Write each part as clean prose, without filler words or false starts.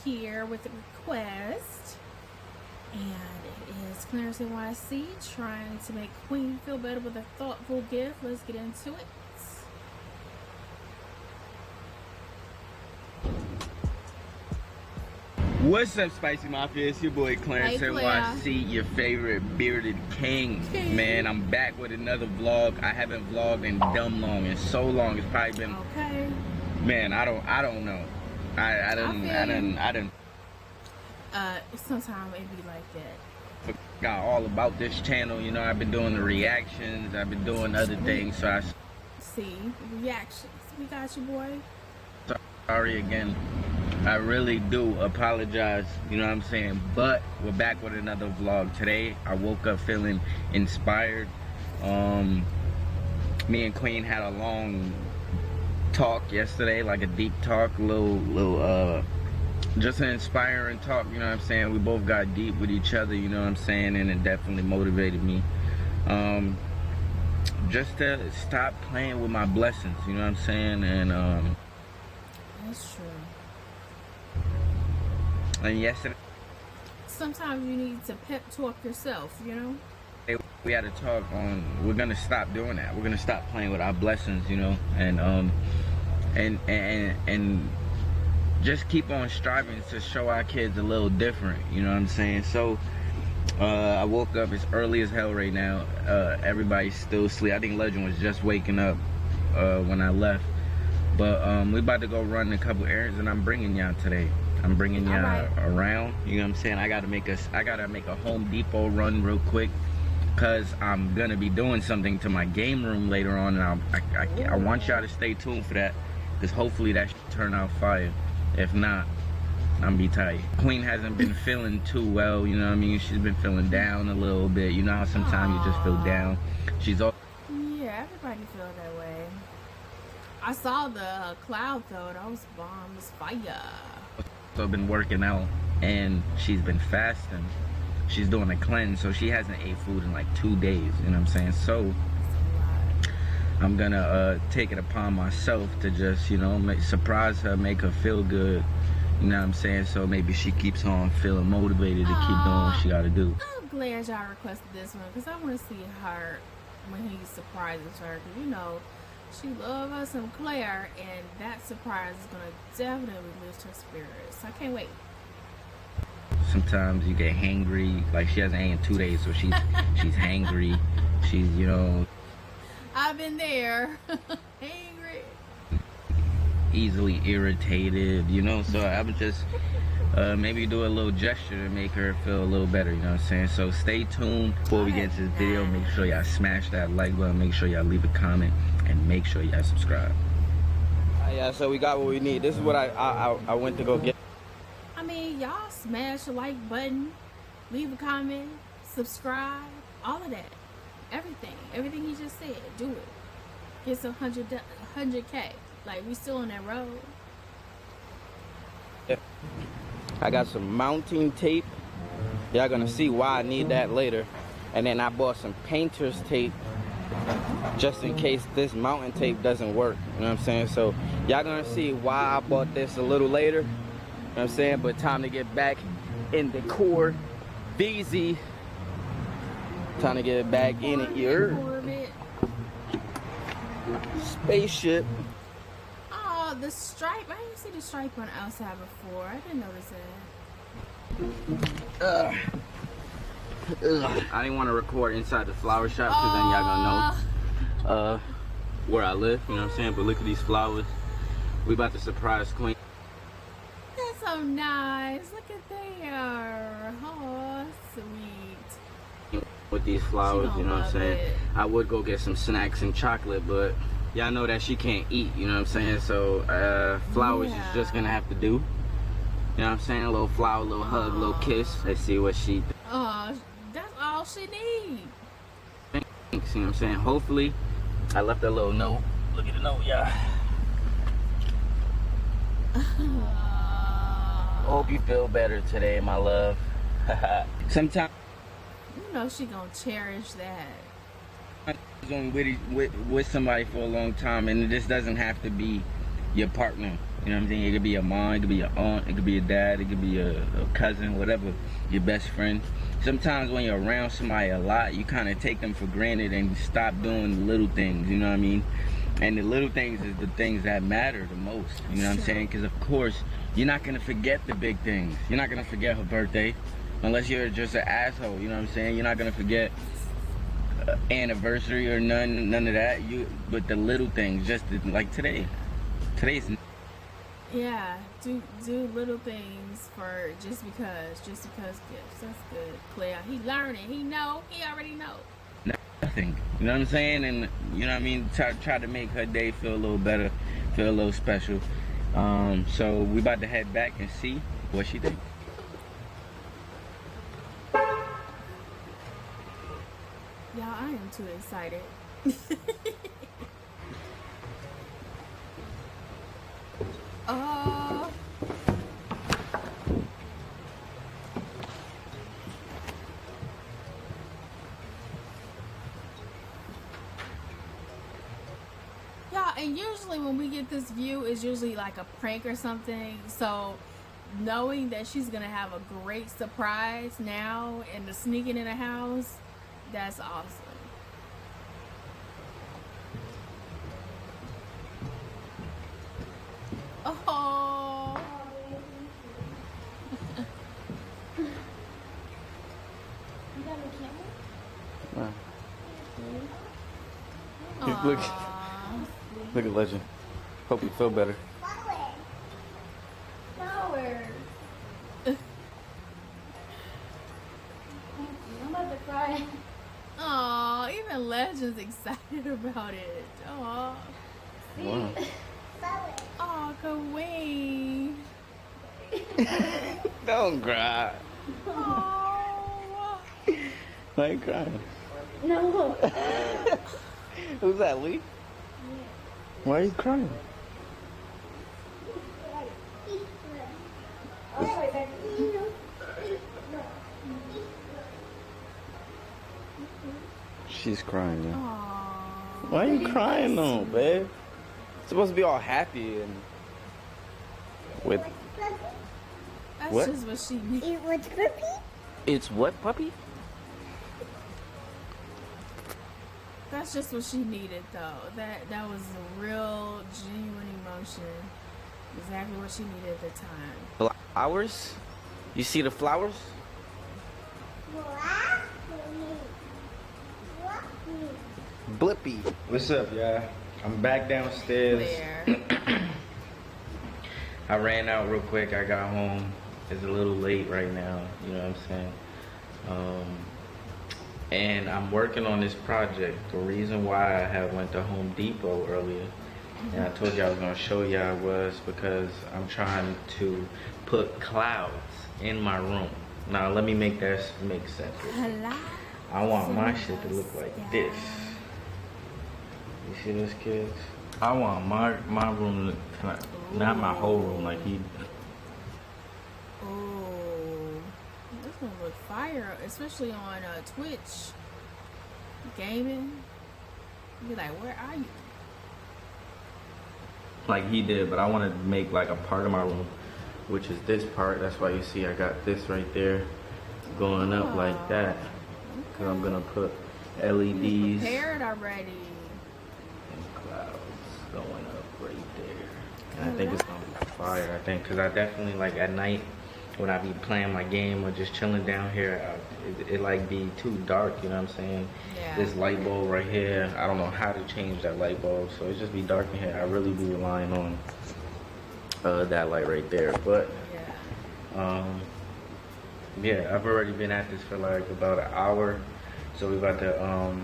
here with a request, and it is Clarence NYC trying to make Queen feel better with a thoughtful gift. Let's get into it. What's up, Spicy Mafia? It's your boy Clarence Hey, NYC, your favorite bearded king. Man, I'm back with another vlog. I haven't vlogged in dumb long, and so long. It's probably been man, I don't know. I didn't sometimes it be like that. Forgot all about this channel, you know. I've been doing the reactions, I've been doing other things, so I see reactions. We got you, boy. Sorry again. I really do apologize, you know what I'm saying? But we're back with another vlog today. I woke up feeling inspired. Me and Queen had a long talk yesterday, like a deep talk, little just an inspiring talk, you know what I'm saying? We both got deep with each other, you know what I'm saying? And it definitely motivated me. Just to stop playing with my blessings, you know what I'm saying? And that's true. And yesterday, sometimes you need to pep talk yourself, you know? We had a talk on, we're gonna stop doing that. We're gonna stop playing with our blessings, you know, and just keep on striving to show our kids a little different, you know what I'm saying? So I woke up, it's early as hell right now. Everybody's still asleep. I think Legend was just waking up when I left. But we about to go run a couple errands, and I'm bringing y'all today. I'm bringing y'all around, you know what I'm saying? I gotta make a Home Depot run real quick, cause I'm gonna be doing something to my game room later on, and I want y'all to stay tuned for that, cause hopefully that should turn out fire. If not, I'm be tight. Queen hasn't been feeling too well, you know what I mean? She's been feeling down a little bit. You know how sometimes you just feel down. She's all everybody feel that way. I saw the cloud though. That was bomb. It's fire. So been working out, and she's been fasting. She's doing a cleanse, so she hasn't ate food in like 2 days, you know what I'm saying? So I'm gonna take it upon myself to just, you know, surprise her, make her feel good, you know what I'm saying? So maybe she keeps on feeling motivated to keep doing what she gotta do. I'm glad y'all requested this one, because I want to see her when he surprises her, because you know she loves us some Clare, and that surprise is gonna definitely lift her spirits. I can't wait. Sometimes you get hangry, like she hasn't ate in 2 days, so she's hangry. She's, you know, I've been there. Hangry, easily irritated, you know. So I would just maybe do a little gesture to make her feel a little better, you know what I'm saying? So stay tuned. Before we get into this video, make sure y'all smash that like button, make sure y'all leave a comment, and make sure y'all subscribe. Yeah, so we got what we need. This is what I went to go get. I mean, y'all smash the like button, leave a comment, subscribe, all of that. Everything he just said, do it. Get some 100K. Like, we still on that road. Yeah. I got some mounting tape. Y'all gonna see why I need that later. And then I bought some painter's tape just in case this mounting tape doesn't work, you know what I'm saying? So y'all gonna see why I bought this a little later, you know what I'm saying? But time to get back in the core VZ. Time to get it back in it here. Spaceship. Oh, the stripe. I didn't see the stripe on the outside before. I didn't notice that. I didn't want to record inside the flower shop, because then y'all gonna know where I live, you know what I'm saying? But look at these flowers. We about to surprise Queen. That's so nice. Look at there. Oh, sweet. With these flowers, you know what I'm saying? I would go get some snacks and chocolate, but y'all know that she can't eat, you know what I'm saying? So flowers is just gonna have to do. You know what I'm saying? A little flower, a little hug, a little kiss. Let's see what she. Oh, that's all she needs. Thanks, you know what I'm saying? Hopefully, I left a little note. Look at the note, y'all. Hope you feel better today, my love. Sometimes. You know she gonna cherish that. With somebody for a long time, and this doesn't have to be your partner. You know what I'm saying? It could be a mom, it could be your aunt, it could be a dad, it could be a cousin, whatever, your best friend. Sometimes when you're around somebody a lot, you kind of take them for granted and stop doing the little things, you know what I mean? And the little things is the things that matter the most, you know what I'm saying? Because of course, you're not going to forget the big things. You're not going to forget her birthday, unless you're just an asshole, you know what I'm saying? You're not going to forget anniversary or none of that. But the little things, just like today's. Yeah, do little things for just because gifts. That's good. Claire, he learning. He already know. Nothing. You know what I'm saying? And you know what I mean? Try to make her day feel a little better, feel a little special. So we about to head back and see what she thinks. Y'all, I am too excited. Y'all, and usually when we get this view, it's usually like a prank or something. So knowing that she's gonna have a great surprise now and the sneaking in the house, that's awesome. Oh. You got a camera? Look at Legend. Hope you feel better. Flowers. I'm about to cry. Oh, even Legend's excited about it. Oh. Wow. Oh, Queen. Don't cry. Oh. Why are you crying? No. Who's that, Lee? Why are you crying? She's crying now. Aww. Why are you crying though, babe? It's supposed to be all happy and with That's what? just what she needs. It was puppy? It's what, puppy? That's just what she needed, though. That was a real, genuine emotion. Exactly what she needed at the time. Flowers? You see the flowers? Blippy. What's up, y'all? I'm back downstairs. There. I ran out real quick. I got home. It's a little late right now. You know what I'm saying? And I'm working on this project. The reason why I went to Home Depot earlier, and I told you I was gonna show y'all, was because I'm trying to put clouds in my room. Now let me make that make sense. Hello. I want my shit to look like this. You see this, kids? I want my room to, not my whole room, like he. Oh, this gonna look fire, especially on Twitch gaming. Be like, where are you? Like he did, but I want to make like a part of my room, which is this part. That's why you see I got this right there going up like that. Cause I'm gonna put LEDs. Prepared already. And clouds going up right there. And I think it's gonna be fire. I think, cause I definitely like at night when I be playing my game or just chilling down here, it like be too dark. You know what I'm saying? Yeah. This light bulb right here, I don't know how to change that light bulb, so it just be dark in here. I really be relying on that light right there. But yeah, I've already been at this for like about an hour. So we're about to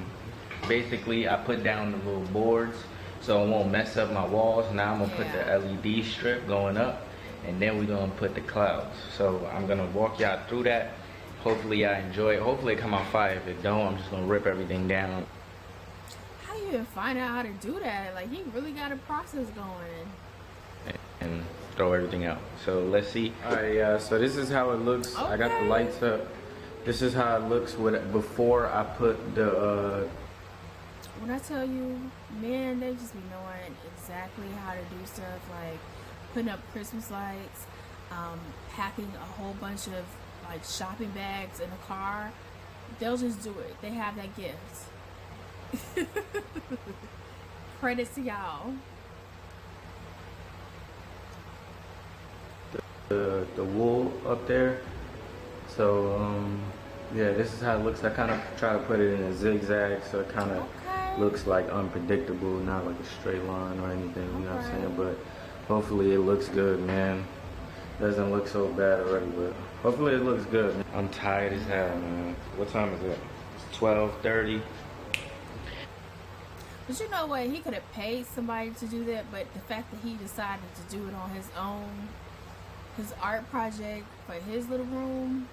basically I put down the little boards so it won't mess up my walls. Now I'm gonna put the LED strip going up, and then we're gonna put the clouds. So I'm gonna walk y'all through that. Hopefully I enjoy it. Hopefully it come out fire. If it don't, I'm just gonna rip everything down. How you even find out how to do that? Like, he really got a process going. And throw everything out. So let's see. Alright, yeah, so this is how it looks. Okay. I got the lights up. This is how it looks before I put the when I tell you, men, they just be knowing exactly how to do stuff, like putting up Christmas lights, packing a whole bunch of like shopping bags in a car. They'll just do it. They have that gift. Credits to y'all. The wool up there. So yeah, this is how it looks. I kind of try to put it in a zigzag so it kind of looks like unpredictable, not like a straight line or anything, you know what I'm saying? But hopefully it looks good, man. Doesn't look so bad already, but hopefully it looks good. I'm tired as hell, man. What time is it? It's 12:30. But you know what? He could have paid somebody to do that, but the fact that he decided to do it on his own, his art project for his little room,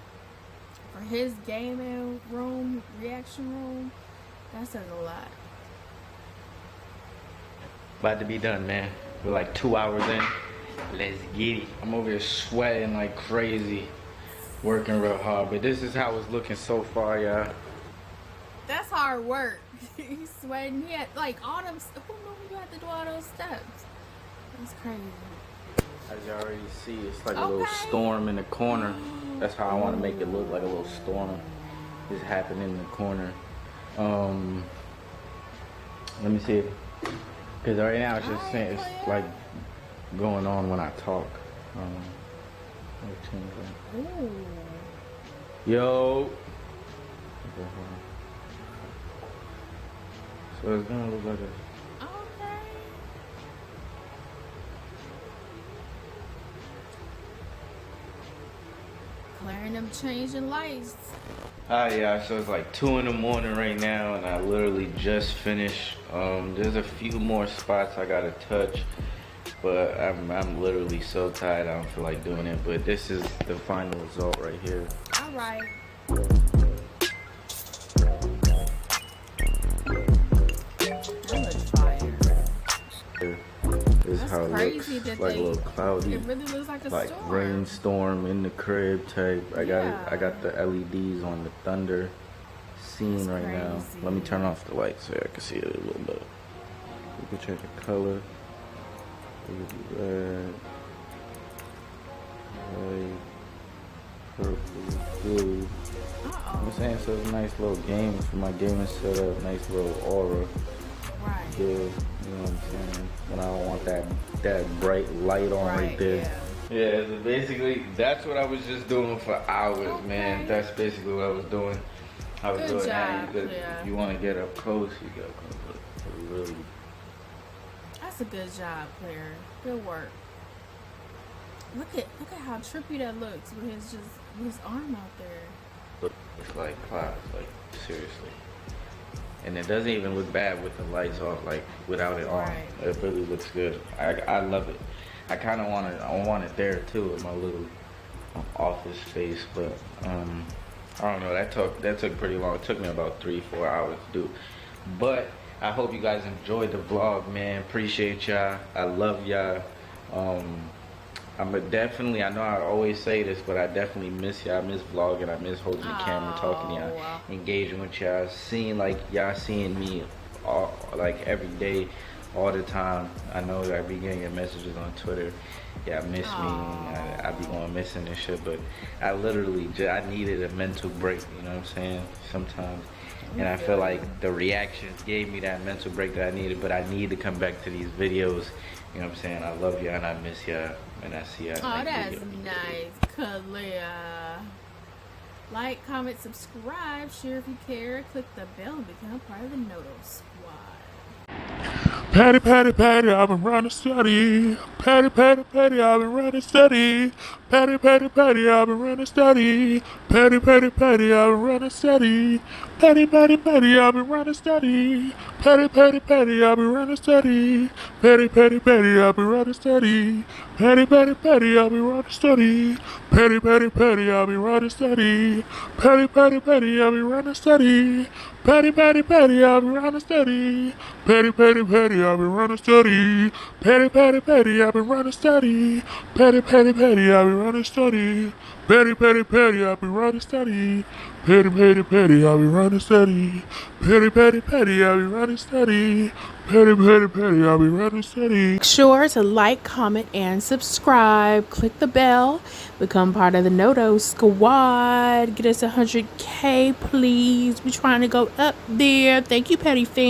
for his gaming room, reaction room, that says a lot. About to be done, man. We're like 2 hours in. Let's get it. I'm over here sweating like crazy, working real hard, but this is how it's looking so far, y'all. That's hard work. He's sweating. He had like all them. Who knew you had to do all those steps? That's crazy. As you already see, it's like a little storm in the corner. That's how I want to make it look, like a little storm is happening in the corner. Let me see, because right now it's just saying it's like going on when I talk. Ooh. Yo. So it's gonna look like a. Okay. Clare and them changing lights. Hi, yeah, so it's like 2 in the morning right now, and I literally just finished. There's a few more spots I gotta touch, but I'm literally so tired I don't feel like doing it. But this is the final result right here. All right. That looks fire. This is how it looks. Crazy that It's like a little cloudy. It really looks like a Like storm. rainstorm in the crib type. I got the LEDs on the thunder scene That's right now. crazy. Let me turn off the light so I can see it a little bit. You can check the color. It could be red, white, purple, blue. I'm saying, so it's a nice little game for my gaming setup. Nice little aura. Right. Yeah, you know what I'm saying? When I don't want that bright light on right there. Yeah, so basically that's what I was just doing for hours, man. That's basically what I was doing. I was doing that. If you want to get up close, you go close. Really. That's a good job, Claire. Good work. Look at how trippy that looks with his arm out there. It's like clouds, like seriously. And it doesn't even look bad with the lights off, like without it on. It really looks good. I love it. I kind of want it there too in my little office space, but I don't know. That took pretty long. It took me about 3-4 hours to do. But I hope you guys enjoyed the vlog, man. Appreciate y'all. I love y'all. I know I always say this, but I definitely miss y'all. I miss vlogging. I miss holding the camera, talking to y'all, engaging with y'all, seeing like y'all seeing me like every day, all the time. I know I be getting your messages on Twitter. Yeah, miss me. I be going missing and shit, but I literally I needed a mental break. You know what I'm saying? Sometimes. And I feel like the reactions gave me that mental break that I needed, but I need to come back to these videos. You know what I'm saying? I love y'all and I miss y'all, and I see y'all. Oh, that's nice, Kalia. Like, comment, subscribe, share if you care, click the bell and become part of the Noto Squad. Patty, patty, patty, I've been running steady. Patty, patty, patty, I've been running steady. Patty, patty, patty, I've been running steady. Patty, patty, patty, I've been running steady. Patty, patty, patty, I've been running steady. Patty, patty, patty, I've been running steady. Patty, patty, patty, I've been running steady. Patty, patty, patty, I've been running steady. Patty, patty, patty, I've been running steady. Patty, patty, patty, I've been running steady. Patty, patty, patty, I've been running steady. Patty, patty, patty, I've been running steady. Patty, patty, patty, I've been running steady. Patty, patty, patty, I've been running steady. Patty, patty, patty, I've been running steady. Patty, patty, patty, I've been running steady. Patty, patty, patty, I've been running running steady. Petty, petty, petty, I'll be running steady. Make sure to like, comment, and subscribe. Click the bell. Become part of the Noto Squad. Get us 100K, please. We're trying to go up there. Thank you, Petty fans.